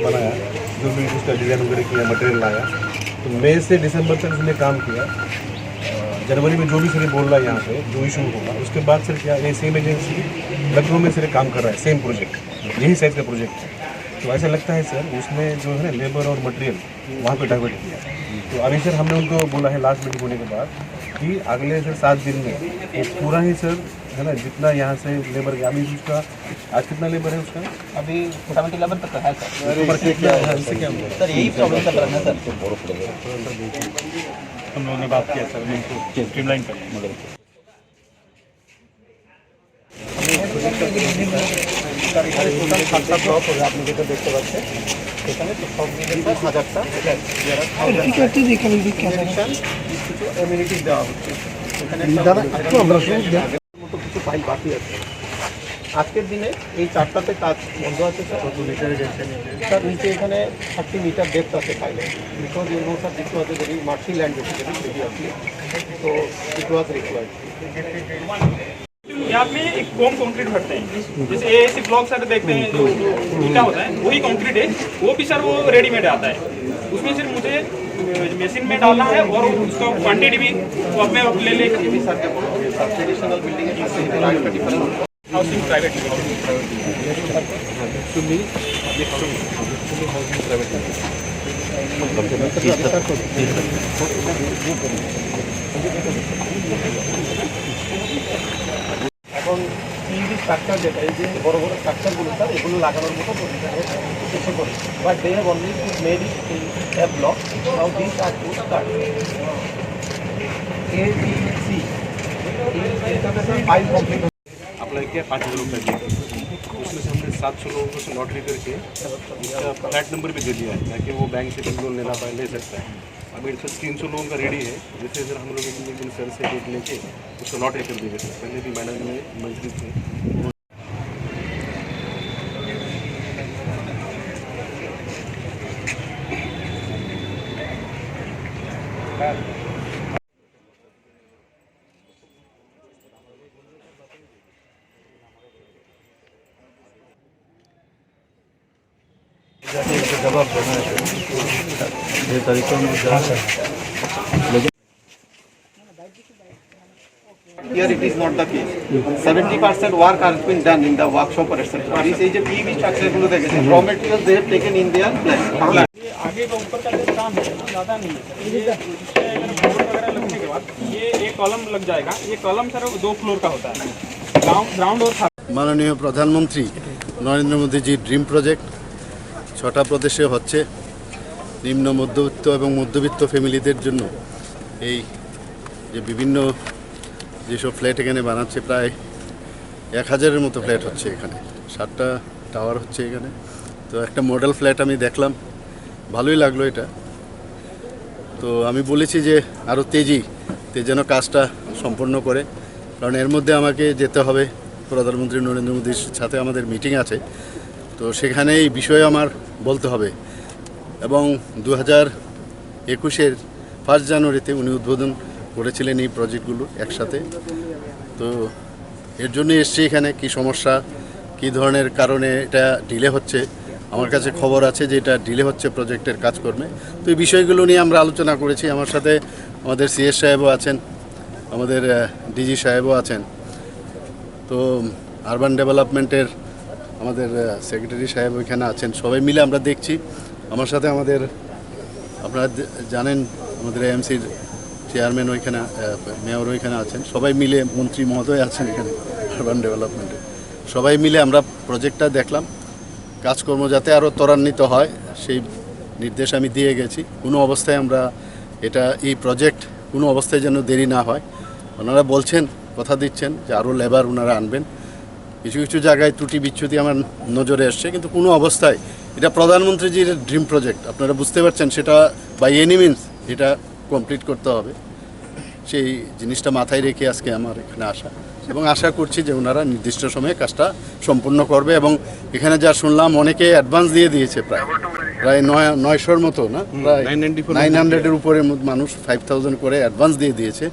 बनाया जो भी उसका डिजाइन वगैरह किया, मटेरियल लाया, तो मई से दिसंबर तक उसने काम किया। जनवरी में जो भी सर बोल रहा है यहाँ पे जो इशू होगा, उसके बाद सर क्या ये सेम एजेंसी लखनऊ में सर काम कर रहा है, सेम प्रोजेक्ट, यही साइज का प्रोजेक्ट है। तो ऐसा लगता है सर उसने जो है ना लेबर और मटेरियल वहाँ पे डाइवर्ट किया। तो अभी सर हमने उनको बोला है लास्ट मीटिंग होने के बाद कि अगले सर 7 दिन में वो पूरा ही सर है ना जितना यहाँ से लेबर गया, अभी उसका आज कितना लेबर है उसका, अभी 70 लेबर तक है सर। सर यही प्रॉब्लम चल रहा है सर। हम लोगों ने बात किया सर, इनको स्ट्रीमलाइन करें मगर টোটাল 7টা ব্লক হবে আপনি যেটা দেখতে পাচ্ছেন এখানে। তো সব মিলে 1000টা কিছু এমিনিটিস দেওয়া হচ্ছে এখানে। মতো কিছু পাইপ বাকি আছে। আজকের দিনে এই 4টাতে কাজ বন্ধ আছে স্যার। স্যার নিচে এখানে 30 মিটার ডেপথ আছে পাইলে, because you know sir this was a very marshy land basically previously, তো ইট ওয়াজ রিক্वायर्ड। यहाँ पे एक कॉम कंक्रीट भरते हैं, जैसे ऐसे ब्लॉक सर देखते हैं जो ईटा होता है वही कंक्रीट है, वो भी सर वो रेडीमेड आता है। उसमें सिर्फ मुझे मशीन में डालना है और उसका क्वांटिटी भी वो अपने ले ले ट्रेडिशनल बिल्डिंग हाउसिंग प्राइवेट এখন পিইভি স্ট্রাকচার যেটা এই যে বড় বড় স্ট্রাকচারগুলো স্যার এগুলো লাগানোর মতো চেষ্টা করি, but they have only made it in a block. Now this are to start A B C file complete apply किया 5 लोग का दिया, उसमें से हमने 700 लोगों को लॉटरी करके उसका फ्लैट नंबर भी दे दिया है ताकि वो बैंक से भी लोन लेना पाए, ले सकता है। अभी सर 300 लोगों का रेडी है, जैसे सर हम लोग एक दिन सर से डेट लेके उसको लॉटरी कर देंगे सर। पहले भी मैडम में मंत्री थे जवाब देना है ये तरीका में Here it is not the case. 70% work has been done in the workshop or etc. This is a PV structure गुलो देखे थे. Raw materials they have taken in their plan. ये आगे का ऊपर का जो काम है ना ज़्यादा नहीं है, ये बोर्ड वगैरह लगने के बाद ये एक कॉलम लग जाएगा। ये कॉलम सर 2 फ्लोर का होता है, ग्राउंड और মাননীয় প্রধানমন্ত্রী নরেন্দ্র মোদীজির ড্রিম প্রজেক্ট 6টা প্রদেশে হচ্ছে নিম্ন মধ্যবিত্ত এবং মধ্যবিত্ত ফ্যামিলিদের জন্য। এই যে বিভিন্ন যেসব ফ্ল্যাট এখানে বানাচ্ছে প্রায় 1000-এর মতো ফ্ল্যাট হচ্ছে এখানে, 7টা টাওয়ার হচ্ছে এখানে। তো একটা মডেল ফ্ল্যাট আমি দেখলাম, ভালোই লাগলো এটা। তো আমি বলেছি যে আরও তেজিতে যেন কাজটা সম্পন্ন করে, কারণ এর মধ্যে আমাকে যেতে হবে প্রধানমন্ত্রী নরেন্দ্র মোদীর সাথে আমাদের মিটিং আছে, তো সেখানে এই বিষয়ে আমার বলতে হবে। এবং 2021-এর 1 জানুয়ারিতে উনি উদ্বোধন করেছিলেন এই প্রজেক্টগুলো একসাথে। তো এর জন্য এসছি এখানে, কি সমস্যা কি ধরনের কারণে এটা ডিলে হচ্ছে, আমার কাছে খবর আছে যে এটা ডিলে হচ্ছে প্রজেক্টের কাজকর্মে। তো এই বিষয়গুলো নিয়ে আমরা আলোচনা করেছি। আমার সাথে আমাদের সিএস সাহেবও আছেন, আমাদের ডিজি সাহেবও আছেন, তো আরবান ডেভেলপমেন্টের আমাদের সেক্রেটারি সাহেব ওইখানে আছেন। সবাই মিলে আমরা দেখছি। আমার সাথে আমাদের আপনারা জানেন আমাদের এএমসির চেয়ারম্যান ওইখানে, মেয়র ওইখানে আছেন, সবাই মিলে মন্ত্রী মহোদয় আছেন এখানে আরবান ডেভেলপমেন্টে। সবাই মিলে আমরা প্রজেক্টটা দেখলাম, কাজকর্ম যাতে আরও ত্বরান্বিত হয় সেই নির্দেশ আমি দিয়ে গেছি। কোনো অবস্থায় আমরা এই প্রজেক্ট কোনো অবস্থায় যেন দেরি না হয়। ওনারা বলছেন, কথা দিচ্ছেন যে আরও লেবার ওনারা আনবেন। কিছু কিছু জায়গায় ত্রুটি বিচ্যুতি আমার নজরে আসছে, কিন্তু কোনো অবস্থায় এটা প্রধানমন্ত্রীজির ড্রিম প্রজেক্ট, আপনারা বুঝতে পারছেন, সেটা বাই এনি মিনস এটা কমপ্লিট করতে হবে। সেই জিনিসটা মাথায় রেখে আজকে আমার এখানে আসা, এবং আশা করছি যে ওনারা নির্দিষ্ট সময়ে কাজটা সম্পূর্ণ করবে। এবং এখানে যা শুনলাম অনেকে অ্যাডভান্স দিয়ে দিয়েছে, প্রায় 900-র মতো না, প্রায় 900-এর উপরে মানুষ 5000 করে অ্যাডভান্স দিয়ে দিয়েছে।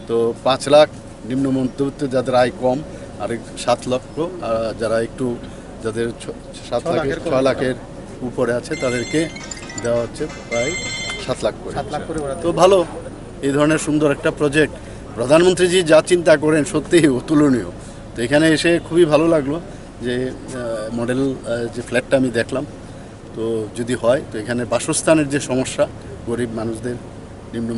তো 5 লাখ নিম্ন মধ্যবিত্ত যাদের আয় কম আরেক 7 লক্ষ যারা একটু যাদের 6 লাখের উপরে আছে তাদেরকে দেওয়া হচ্ছে প্রায় 7 লাখ করে। তো ভালো, এই ধরনের সুন্দর একটা প্রজেক্ট প্রধানমন্ত্রীজি যা চিন্তা করেন সত্যিই অতুলনীয়। তো এখানে এসে খুবই ভালো লাগলো যে মডেল যে ফ্ল্যাটটা আমি দেখলাম, তো যদি হয় তো এখানে বাসস্থানের যে সমস্যা গরিব মানুষদের, নিম্ন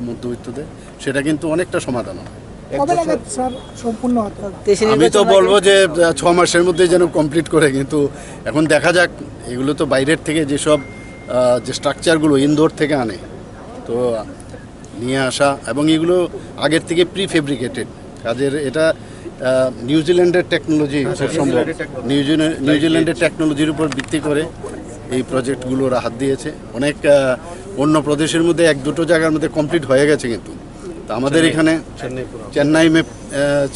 মধ্যবিত্তদের, সেটা কিন্তু অনেকটা সমাধান হয়। কবে নাগাদ স্যার সম্পূর্ণ হতে হবে? আমি তো বলবো যে 6 মাসের মধ্যে যেন কমপ্লিট করে, কিন্তু এখন দেখা যাক। এগুলো তো বাইরের থেকে যেসব যে স্ট্রাকচারগুলো ইন্দোর থেকে আনে, তো নিয়ে আসা, এবং এগুলো আগের থেকে প্রি ফেব্রিকেটেড কাজের। এটা নিউজিল্যান্ডের টেকনোলজি, সম্ভব নিউজিল্যান্ডের টেকনোলজির উপর ভিত্তি করে এই প্রজেক্টগুলোর হাত দিয়েছে। অনেক অন্য প্রদেশের মধ্যে 1-2 জায়গার মধ্যে কমপ্লিট হয়ে গেছে, কিন্তু তা আমাদের এখানে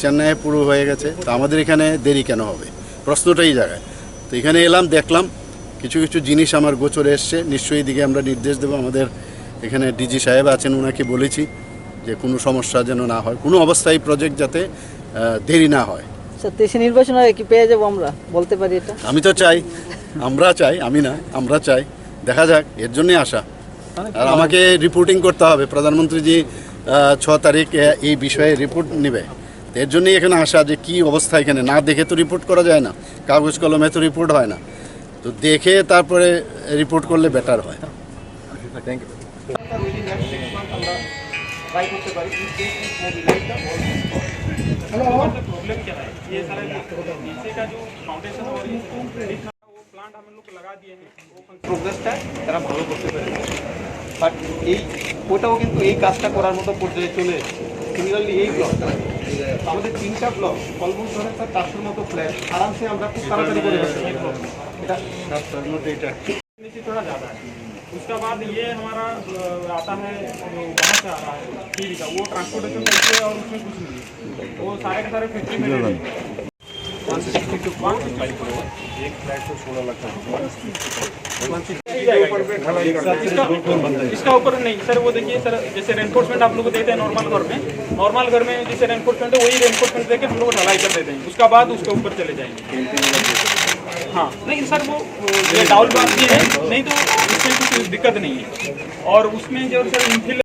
চেন্নাইয়ে পুরো হয়ে গেছে। তো আমাদের এখানে দেরি কেন হবে, প্রশ্নটা এই জায়গায়। তো এখানে এলাম, দেখলাম কিছু কিছু জিনিস আমার গোচরে এসছে, নিশ্চয়ই দিকে আমরা নির্দেশ দেবো। আমাদের এখানে ডিজি সাহেব আছেন, ওনাকে বলেছি যে কোনো সমস্যা যেন না হয়, কোনো অবস্থায় প্রজেক্ট যাতে দেরি না হয়। স্যার 23 নির্বাচন আগে কি পেয়ে যাবো আমরা, বলতে পারি এটা? আমি তো চাই, আমরা চাই, আমি না, আমরা চাই। দেখা যাক, এর জন্যই আসা। আর আমাকে রিপোর্টিং করতে হবে, প্রধানমন্ত্রীজি 6 তারিখ এই বিষয়ে রিপোর্ট নেবে। এর জন্যই এখানে আসা, যে কি অবস্থা এখানে না দেখে তো রিপোর্ট করা যায় না, কাগজ কলমে তো রিপোর্ট হয় না। তো দেখে তারপরে রিপোর্ট করলে বেটার হয়। Thank you. আমরা ট্রাই করতে পারি प्रॉब्लम क्या है, ये सारे नीचे का जो फाउंडेशन और वो प्लांट हम लोग लगा दिए हैं, वो প্রোগ্রেসটা তারা ভালো করতে পারে, বাট এই ওটাও কিন্তু এই কাজটা করার মতো পর্যায়ে চলে এসেছে। সিমিলারলি এই ব্লকটা আমাদের 3টা ব্লক অলমোস্ট ধরেন স্যার 400 মতো ফ্ল্যাট আরামসে আমরা খুব তাড়াতাড়ি করে ফেলতে পারি। এটা नीचे थोड़ा ज़्यादा है। उसका बाद ये हमारा आता है वहाँ से आ रहा है टीवी का, वो ट्रांसपोर्टेशन करके और उसमें कुछ नहीं, वो सारे के सारे फैक्ट्री में एक फ्लैट को 16 लाख इसका ऊपर नहीं सर। वो देखिए सर, जैसे रेनफोर्समेंट आप लोग को देते हैं नॉर्मल घर में जैसे रेनफोर्समेंट है, वही रेनफोर्समेंट देके हम लोग ढलाई कर देते हैं। उसका बाद उसके ऊपर चले जाएंगे। हाँ नहीं सर, वो ये डाउल बात भी है, नहीं तो इसमें कुछ दिक्कत नहीं है। और उसमें जो सर इनफिल